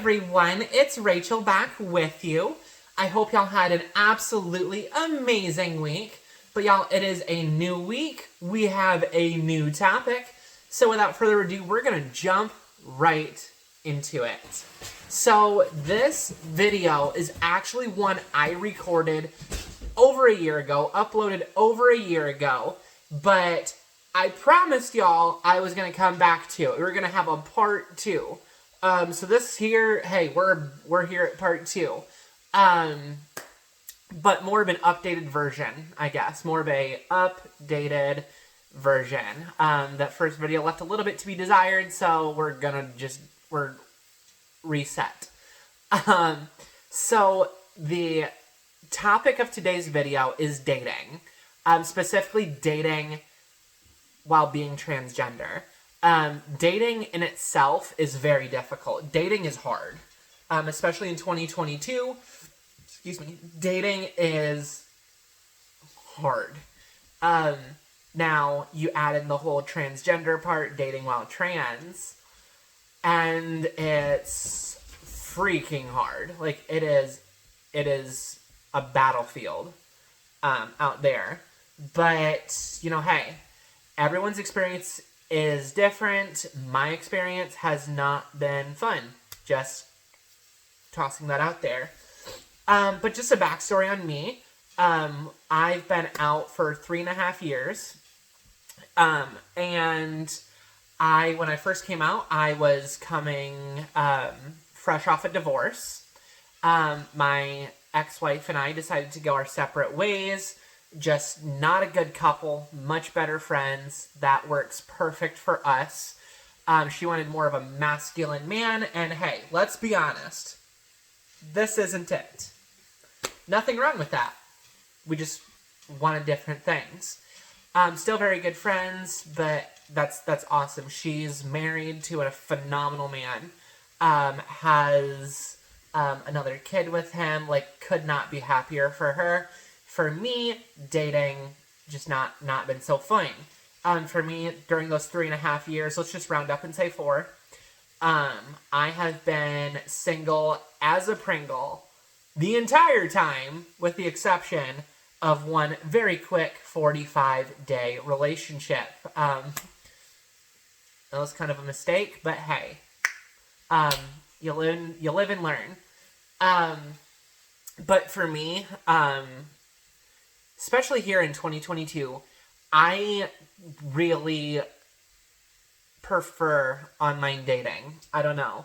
everyone, it's Rachel back with you. I hope y'all had an absolutely amazing week. But y'all, it is a new week. We have a new topic. So without further ado, we're going to jump right into it. So this video is actually one I recorded over a year ago, uploaded over a year ago, but I promised y'all I was going to come back to it. We were going to have a part 2. So this here, hey, we're here at part 2. But more of an updated version, I guess. More of a updated version. That first video left a little bit to be desired, so we're reset. So the topic of today's video is dating. Specifically dating while being transgender. Dating in itself is very difficult. Dating is hard. Especially in 2022. Excuse me. Dating is hard. Now, you add in the whole transgender part, dating while trans, and it's freaking hard. Like, it is a battlefield out there. But, you know, hey, everyone's experience is different. My experience has not been fun. Just tossing that out there. But just a backstory on me. I've been out for 3.5 years. And when I first came out, I was coming fresh off a divorce. My ex-wife and I decided to go our separate ways. Just not a good couple, much better friends. That works perfect for us. She wanted more of a masculine man, and hey, let's be honest. This isn't it. Nothing wrong with that. We just wanted different things. Still very good friends, but that's awesome. She's married to a phenomenal man. Has another kid with him. Like, could not be happier for her. For me, dating just not been so fun. For me, during those 3.5 years, let's just round up and say 4. I have been single as a Pringle the entire time, with the exception of one very quick 45-day relationship. That was kind of a mistake, but hey, you live and learn. But for me, especially here in 2022, I really prefer online dating. I don't know.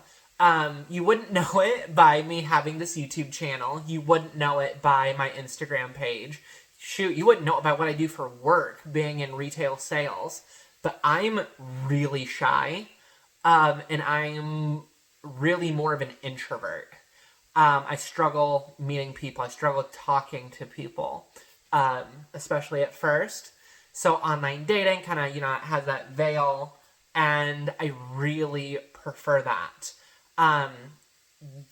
You wouldn't know it by me having this YouTube channel. You wouldn't know it by my Instagram page. Shoot, you wouldn't know it by what I do for work, being in retail sales. But I'm really shy, and I'm really more of an introvert. I struggle meeting people. I struggle talking to people, especially at first. So online dating kind of, has that veil, and I really prefer that.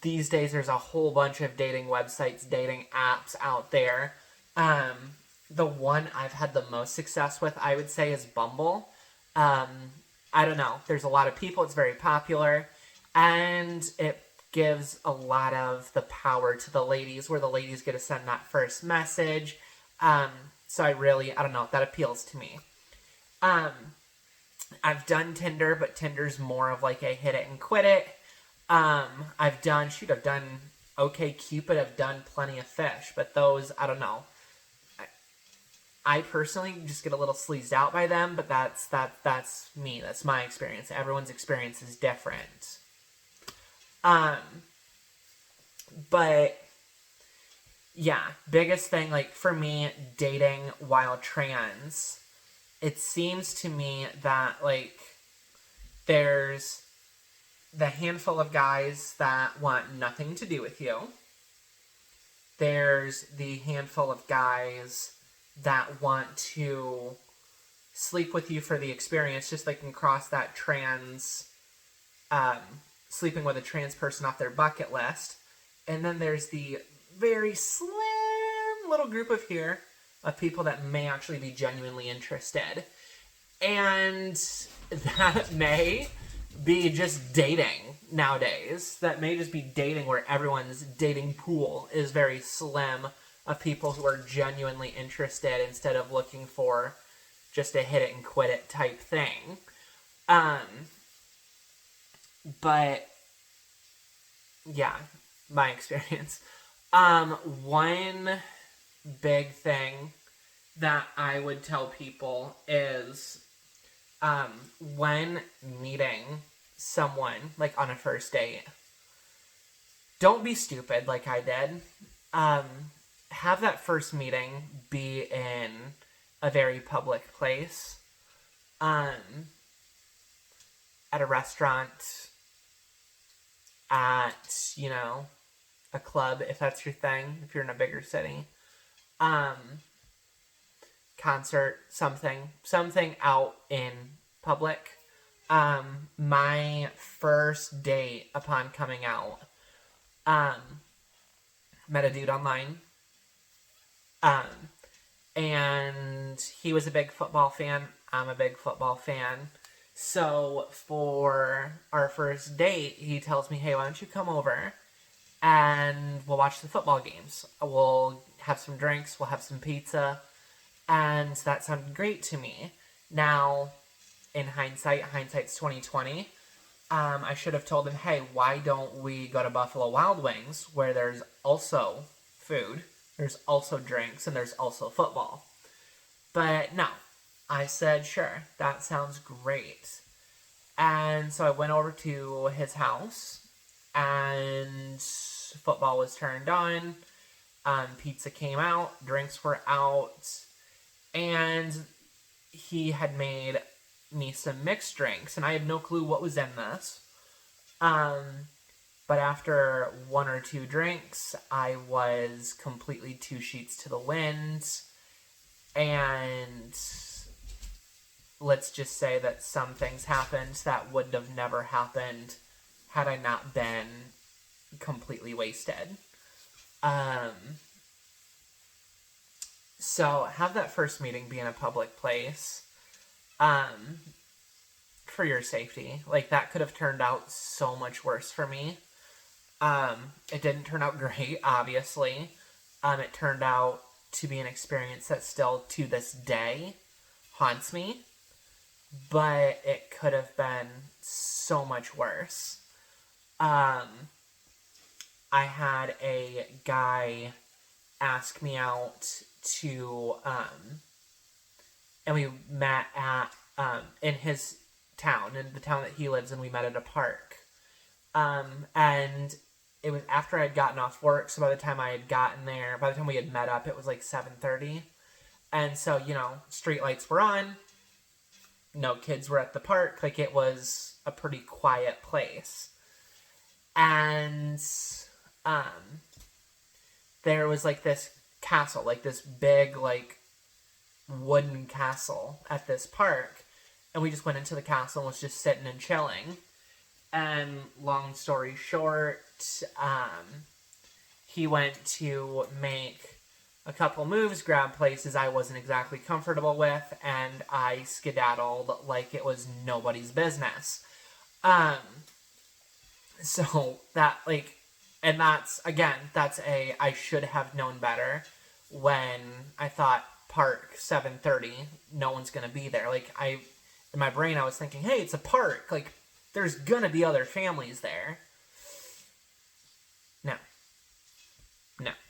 These days there's a whole bunch of dating websites, dating apps out there. The one I've had the most success with, I would say, is Bumble. I don't know. There's a lot of people. It's very popular, and it gives a lot of the power to the ladies, where the ladies get to send that first message. So I don't know, that appeals to me. I've done Tinder, but Tinder's more of like a hit it and quit it. I've done OkCupid, I've done Plenty of Fish, but those, I don't know. I personally just get a little sleazed out by them, but that's me. That's my experience. Everyone's experience is different. But yeah, biggest thing, like, for me, dating while trans, it seems to me that, like, there's the handful of guys that want nothing to do with you. There's the handful of guys that want to sleep with you for the experience, just like, can cross that sleeping with a trans person off their bucket list. And then there's the very slim little group of people that may actually be genuinely interested. And that may be just dating. nowadays. That may just be dating where everyone's dating pool is very slim of people who are genuinely interested instead of looking for just a hit it and quit it type thing. But yeah, my experience. One big thing that I would tell people is when meeting someone, like on a first date, don't be stupid like I did. Have that first meeting be in a very public place. At a restaurant, at, a club, if that's your thing, if you're in a bigger city. Concert, something out in public. My first date upon coming out, met a dude online. And he was a big football fan. I'm a big football fan. So for our first date, he tells me, hey, why don't you come over and we'll watch the football games. We'll have some drinks, we'll have some pizza. And that sounded great to me. Now, in hindsight's 2020, I should have told him, hey, why don't we go to Buffalo Wild Wings, where there's also food, there's also drinks, and there's also football. But no, I said, sure, that sounds great. And so I went over to his house, and football was turned on, pizza came out, drinks were out, and he had made me some mixed drinks, and I had no clue what was in this. But after one or two drinks, I was completely two sheets to the wind, and let's just say that some things happened that would have never happened had I not been completely wasted. So have that first meeting be in a public place, for your safety. Like, that could have turned out so much worse for me. It didn't turn out great, obviously. It turned out to be an experience that still, to this day, haunts me. But it could have been so much worse. I had a guy ask me out to, and we met at, in his town, in the town that he lives in, we met at a park. And it was after I had gotten off work, so by the time I had gotten there, by the time we had met up, it was like 7:30. And so, street lights were on, no kids were at the park, like, it was a pretty quiet place. And, there was, like, this castle, like, this big, like, wooden castle at this park, and we just went into the castle and was just sitting and chilling. And long story short, he went to make a couple moves, grab places I wasn't exactly comfortable with, and I skedaddled like it was nobody's business. So that, like, and that's I should have known better when I thought park 7:30, no one's gonna be there. Like, in my brain I was thinking, hey, it's a park, like, there's gonna be other families there. No.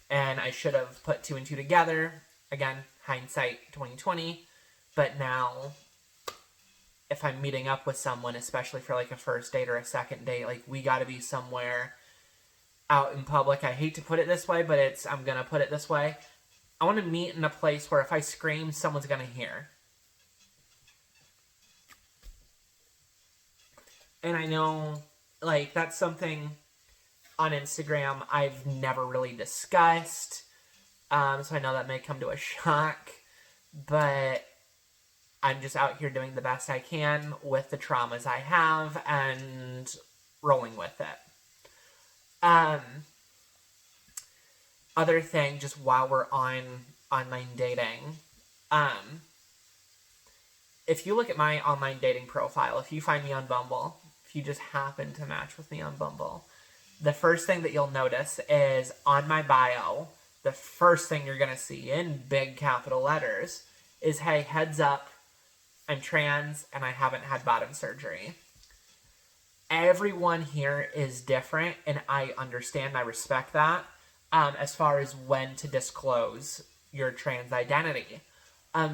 And I should have put two and two together. Again, hindsight 2020. But now, if I'm meeting up with someone, especially for like a first date or a second date, like, we gotta be somewhere out in public. I hate to put it this way, but I'm gonna put it this way. I want to meet in a place where if I scream, someone's gonna hear. And I know, like, that's something on Instagram I've never really discussed. So I know that may come to a shock. But I'm just out here doing the best I can with the traumas I have and rolling with it. Other thing, just while we're on online dating, if you look at my online dating profile, if you find me on Bumble, if if you just happen to match with me on Bumble, the first thing that you'll notice is on my bio, the first thing you're going to see in big capital letters is, hey, heads up, I'm trans and I haven't had bottom surgery. Everyone here is different, and I understand, I respect that, as far as when to disclose your trans identity.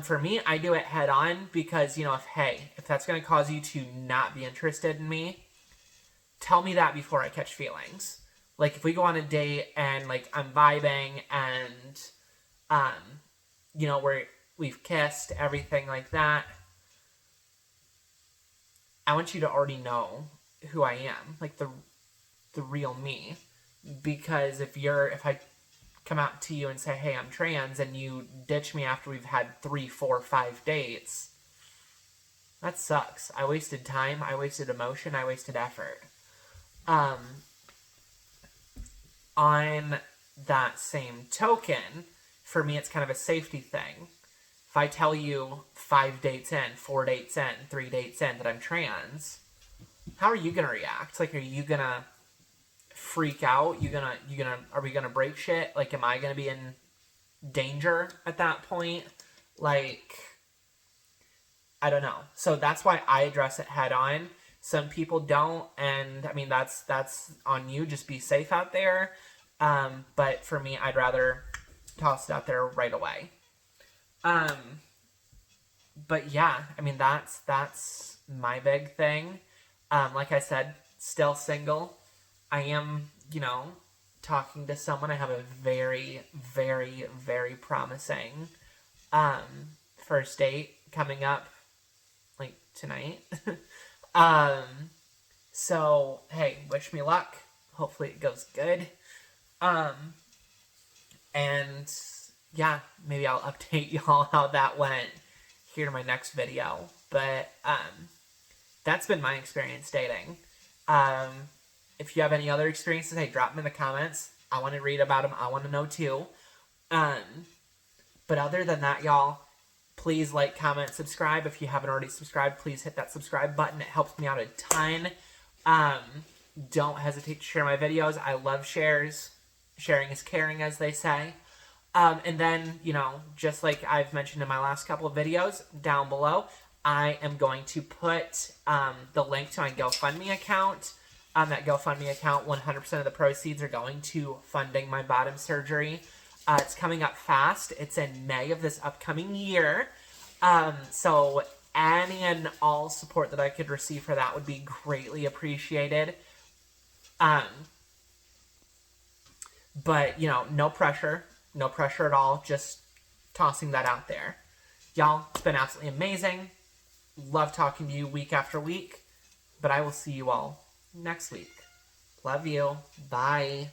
For me, I do it head on because, if that's going to cause you to not be interested in me, tell me that before I catch feelings. Like, if we go on a date and, I'm vibing and, we've kissed, everything like that, I want you to already know who I am, the real me. Because if I come out to you and say, hey, I'm trans, and you ditch me after we've had 3, 4, 5 dates, that sucks. I wasted time, I wasted emotion, I wasted effort. On that same token, for me, it's kind of a safety thing. If I tell you 5 dates in, 4 dates in, 3 dates in that I'm trans, how are you gonna react? Are you gonna freak out? Are we gonna break shit? Am I gonna be in danger at that point? I don't know. So that's why I address it head on. Some people don't, and I mean, that's on you. Just be safe out there. But for me, I'd rather toss it out there right away. But yeah, I mean, that's my big thing. Like I said, still single. I am, talking to someone. I have a very, very, very promising, first date coming up, tonight. So, hey, wish me luck. Hopefully it goes good. And yeah, maybe I'll update y'all how that went here in my next video. But, that's been my experience dating. If you have any other experiences, hey, drop them in the comments. I want to read about them. I want to know too. But other than that, y'all, please like, comment, subscribe. If you haven't already subscribed, please hit that subscribe button. It helps me out a ton. Don't hesitate to share my videos. I love shares. Sharing is caring, as they say. And then, just like I've mentioned in my last couple of videos, down below, I am going to put the link to my GoFundMe account. That GoFundMe account, 100% of the proceeds are going to funding my bottom surgery. It's coming up fast. It's in May of this upcoming year. So any and all support that I could receive for that would be greatly appreciated. But, no pressure. No pressure at all. Just tossing that out there. Y'all, it's been absolutely amazing. Love talking to you week after week. But I will see you all next week. Love you. Bye.